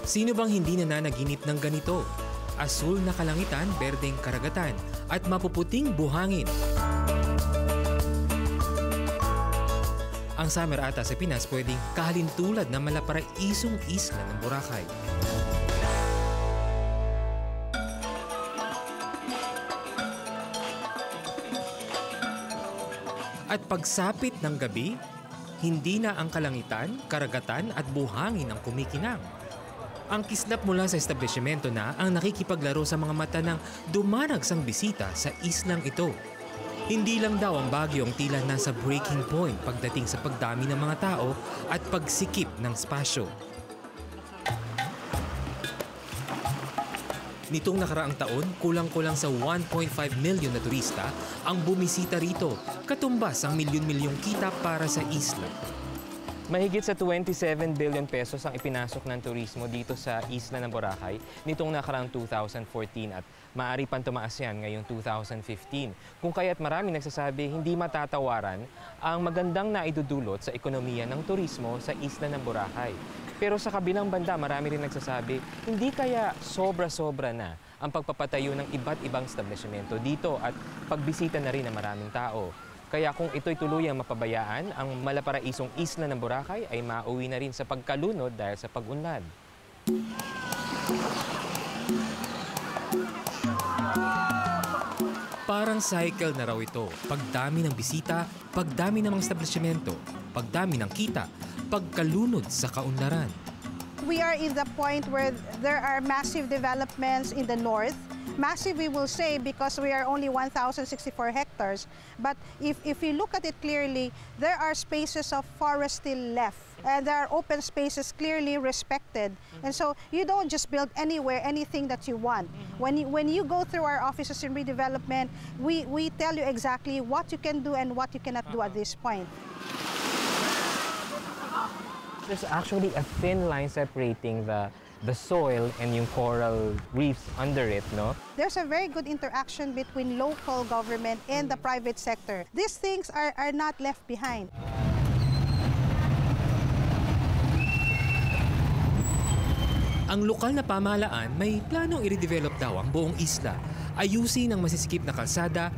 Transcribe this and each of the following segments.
Sino bang hindi nananaginip ng ganito? Asul na kalangitan, berdeng karagatan, at mapuputing buhangin. Ang summer ata sa Pinas pwedeng kahalintulad na malaparaisong isla ng Boracay. At pagsapit ng gabi, hindi na ang kalangitan, karagatan at buhangin ang kumikinang. Ang kislap mula sa establishmento na ang nakikipaglaro sa mga mata ng dumaragsang bisita sa islang ito. Hindi lang daw ang Baguio ang tila nasa breaking point pagdating sa pagdami ng mga tao at pagsikip ng spasyo. Nitong nakaraang taon, kulang-kulang sa 1.5 million na turista ang bumisita rito, katumbas ang milyon-milyong kita para sa isla. Mahigit sa 27 billion pesos ang ipinasok ng turismo dito sa isla ng Boracay nitong nakaraang 2014 at maaari pang tumaas yan ngayong 2015. Kung kaya't marami nagsasabi hindi matatawaran ang magandang naidudulot sa ekonomiya ng turismo sa isla ng Boracay. Pero sa kabilang banda, marami rin nagsasabi, hindi kaya sobra-sobra na ang pagpapatayo ng iba't ibang establishmento dito at pagbisita na rin ng maraming tao. Kaya kung ito'y tuluyang mapabayaan, ang malaparaisong isla ng Boracay ay mauwi na rin sa pagkalunod dahil sa pag-unlad. Parang cycle na raw ito. Pagdami ng bisita, pagdami ng mga establishmento, pagdami ng kita, pagkalunod sa kaunlaran. We are in the point where there are massive developments in the north. Massive, we will say, because we are only 1,064 hectares. But if you look at it clearly, there are spaces of forest still left. And there are open spaces clearly respected. And so you don't just build anywhere, anything that you want. When you go through our offices in redevelopment, we tell you exactly what you can do and what you cannot do at this point. There's actually a thin line separating the soil and yung coral reefs under it, no? There's a very good interaction between local government and the private sector. These things are not left behind. Ang lokal na pamahalaan may planong i-redevelop daw ang buong isla, ayusin ang masisikip na kalsada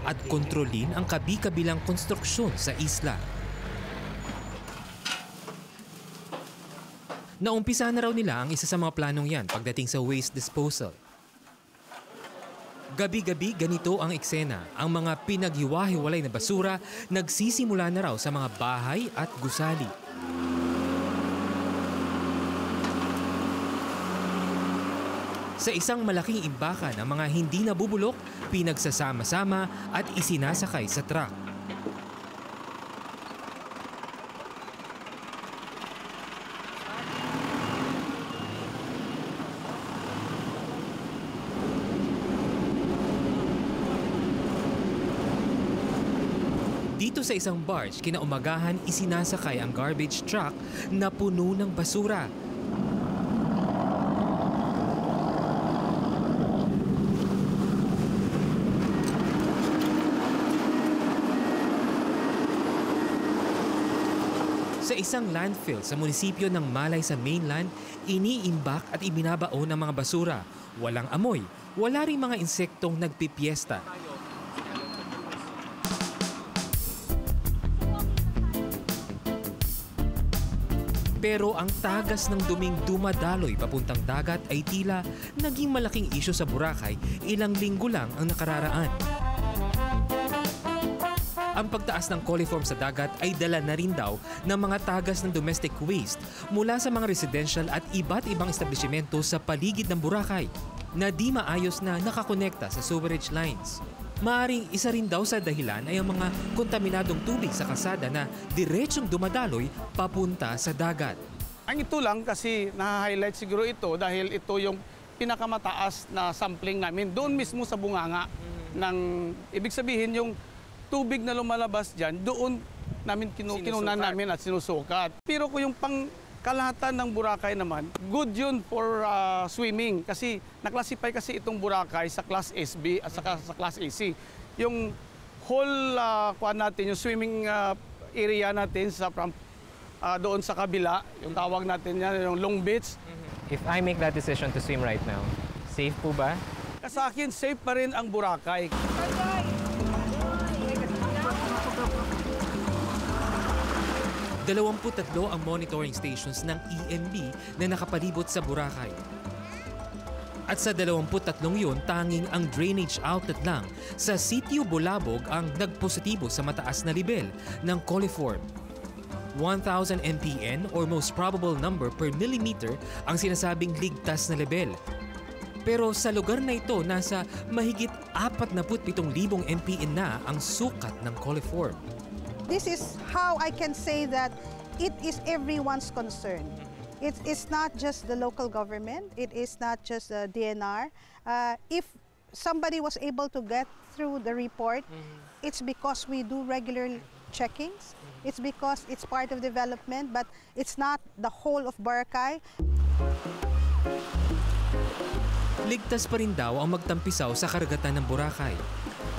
at kontrolin ang kabi-kabilang konstruksyon sa isla. Naumpisa na raw nila ang isa sa mga planong yan pagdating sa waste disposal. Gabi-gabi ganito ang eksena. Ang mga pinaghiwa-hiwalay na basura nagsisimula na raw sa mga bahay at gusali. Sa isang malaking imbakan, ang mga hindi nabubulok, pinagsasama-sama at isinasakay sa truck. Dito sa isang barge, kinaumagahan isinasakay ang garbage truck na puno ng basura. Sa isang landfill sa munisipyo ng Malay sa mainland, iniimbak at ibinabaon ang mga basura. Walang amoy, wala ring mga insektong nagpipiesta. Pero ang tagas ng duming dumadaloy papuntang dagat ay tila naging malaking isyu sa Boracay ilang linggo lang ang nakararaan. Ang pagtaas ng coliform sa dagat ay dala na rin daw ng mga tagas ng domestic waste mula sa mga residential at iba't ibang establishmento sa paligid ng Boracay na di maayos na nakakonekta sa sewerage lines. Maaring isa rin daw sa dahilan ay ang mga kontaminadong tubig sa kalsada na diretsong dumadaloy papunta sa dagat. Ang ito lang kasi na-highlight siguro ito dahil ito yung pinakamataas na sampling namin doon mismo sa bunganga. Ibig sabihin yung tubig na lumalabas dyan, doon namin kinunan namin at sinusukat. Pero kung yung pangkalahatan ng Boracay naman, good yun for swimming kasi naklasify kasi itong Boracay sa Class SB at saka sa Class AC. Yung whole natin, yung swimming area natin sa from doon sa kabila, yung tawag natin yan, yung Long Beach. If I make that decision to swim right now, safe po ba? Sa akin, safe pa rin ang Boracay. 23 ang monitoring stations ng EMB na nakapalibot sa Boracay. At sa 23 yun, tanging ang drainage outlet lang sa Sitio Bolabog ang nagpositibo sa mataas na level ng coliform. 1,000 mpn or most probable number per millimeter ang sinasabing ligtas na level. Pero sa lugar na ito, nasa mahigit 47,000 mpn na ang sukat ng coliform. This is how I can say that it is everyone's concern. It's not just the local government, it is not just the DNR. If somebody was able to get through the report, it's because we do regular checkings, it's because it's part of development, but it's not the whole of Boracay. Ligtas pa rin daw ang magtampisaw sa karagatan ng Boracay.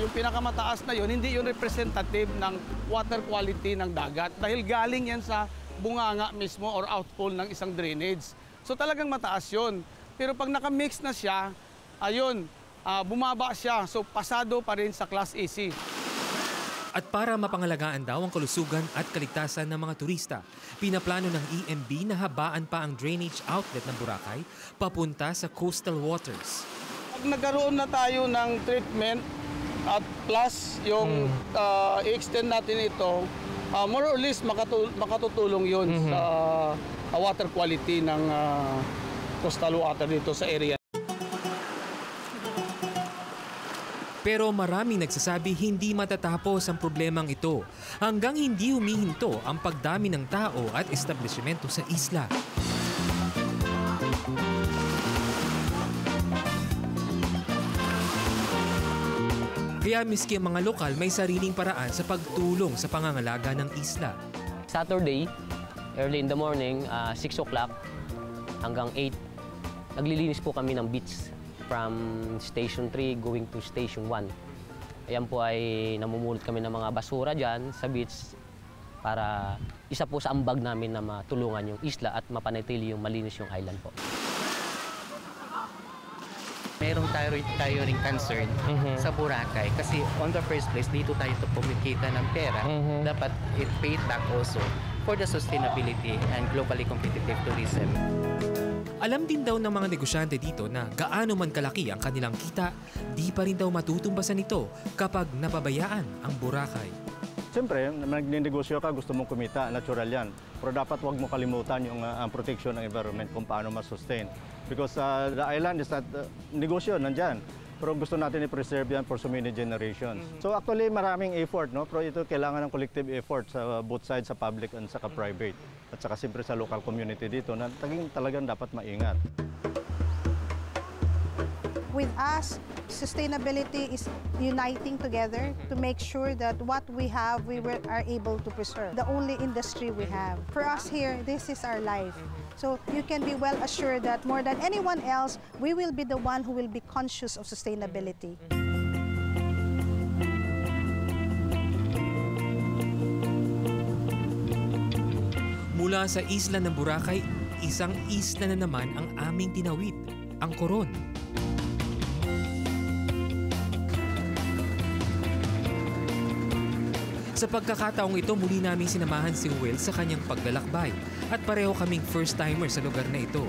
Yung pinakamataas na yun, hindi yun representative ng water quality ng dagat dahil galing yan sa bunganga mismo or outfall ng isang drainage. So talagang mataas yun. Pero pag nakamix na siya, ayun, bumaba siya. So pasado pa rin sa Class AC. At para mapangalagaan daw ang kalusugan at kaligtasan ng mga turista, pinaplano ng EMB na habaan pa ang drainage outlet ng Boracay papunta sa coastal waters. Pag nagkaroon na tayo ng treatment at plus yung i-extend natin ito, more or less makatutulong yun sa water quality ng coastal water dito sa area. Pero maraming nagsasabi hindi matatapos ang problemang ito hanggang hindi humihinto ang pagdami ng tao at establishmento sa isla. Kaya miski ang mga lokal may sariling paraan sa pagtulong sa pangangalaga ng isla. Saturday, early in the morning, 6 o'clock hanggang 8, naglilinis po kami ng beach from Station 3 going to Station 1. Ayan po ay namumulot kami ng mga basura dyan sa beach para isa po sa ambag namin na matulungan yung isla at mapanatili yung malinis yung island po. Meron tayo ring concern sa Boracay kasi on the first place, dito tayo kumikita ng pera. Dapat it paid back also for the sustainability and globally competitive tourism. Alam din daw ng mga negosyante dito na gaano man kalaki ang kanilang kita, di pa rin daw matutumbasan ito kapag napabayaan ang Boracay. Siyempre, nagnenegosyo ka, gusto mong kumita, natural yan. Pero dapat huwag mo kalimutan yung ang protection ng environment kung paano ma-sustain. Because the island is not, negosyo, nandyan. Pero gusto natin i-preserve yan for so many generations. So actually, maraming effort, no? Pero ito kailangan ng collective effort sa both sides, sa public and sa private. At saka siyempre sa local community dito na talagang dapat maingat. With us, sustainability is uniting together to make sure that what we have, are able to preserve. The only industry we have. For us here, this is our life. So you can be well assured that more than anyone else, we will be the one who will be conscious of sustainability. Mula sa isla ng Boracay, isang isla na naman ang aming tinawid, ang Coron. Sa pagkakataong ito, muli namin sinamahan si Will sa kanyang paglalakbay at pareho kaming first-timer sa lugar na ito.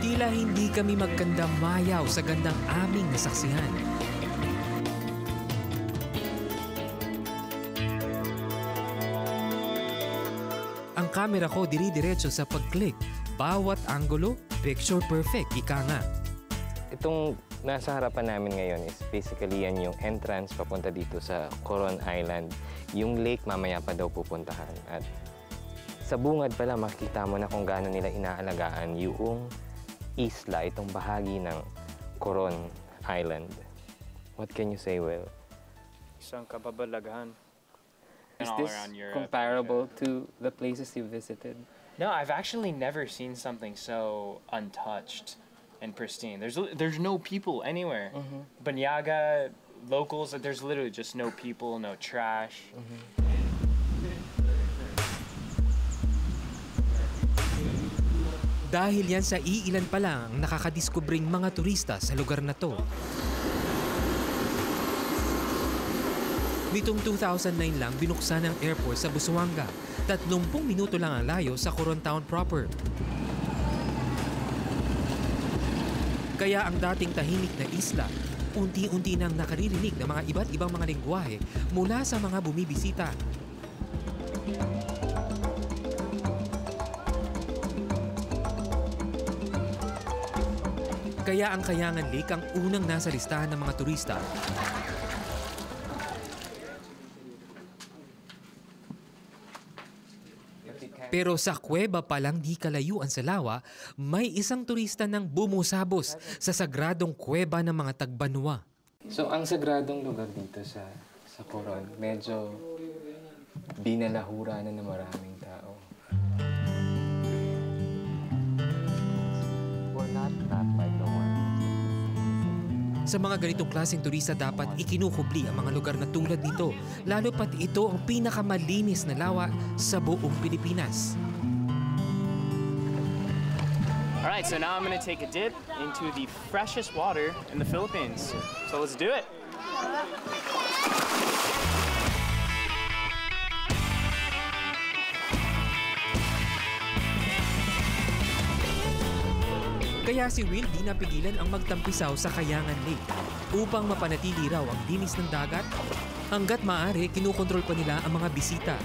Tila hindi kami magkandamayaw sa gandang aming nasaksihan. Ang kamera ko diri-diretso sa pag-click. Bawat anggulo, picture perfect, ika nga. Itong nasa harapan namin ngayon is basically yan yung entrance papunta dito sa Coron Island. Yung lake mamaya pa daw pupuntahan. At sa bungad pala makikita mo na kung gaano nila inaalagaan yung isla, itong bahagi ng Coron Island. What can you say, Will? Isang kababalaghan. Is this comparable to the places you visited? No, I've actually never seen something so untouched. and pristine. There's no people anywhere. Banyaga, locals, there's literally just no people, no trash. Dahil yan sa iilan pa lang ang nakakadiskubring mga turista sa lugar na to. Nitong 2009 lang binuksan ang airport sa Busuanga. 30 minuto lang ang layo sa Coron Town proper. Kaya ang dating tahimik na isla, unti-unti nang nakaririnig ng mga iba't ibang mga lengguwahe mula sa mga bumibisita. Kaya ang Kayangan Lake ang unang nasa listahan ng mga turista. Pero sa kuweba pa lang di kalayuan sa lawa, may isang turista nang bumusabos sa sagradong kuweba ng mga Tagbanwa. So, ang sagradong lugar dito sa Coron, medyo binalahura na ng maraming tao. We're not like the one. Sa mga ganitong klaseng turista dapat ikinukubli ang mga lugar na tulad nito, lalo pat ito ang pinakamalinis na lawa sa buong Pilipinas. Alright, so now I'm going to take a dip into the freshest water in the Philippines. So let's do it. Kaya si Will di napigilan ang magtampisaw sa Kayangan Lake upang mapanatili raw ang linis ng dagat. Hanggat maaari, kinukontrol pa nila ang mga bisita.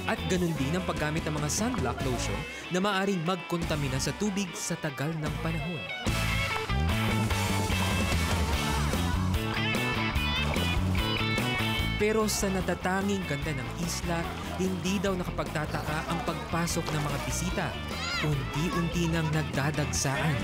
At ganun din ang paggamit ng mga sunblock lotion na maaaring magkontamina sa tubig sa tagal ng panahon. Pero sa natatanging ganda ng isla, hindi daw nakapagtataka ang pagpasok ng mga bisita. Unti-unti nang nagdadagsaan.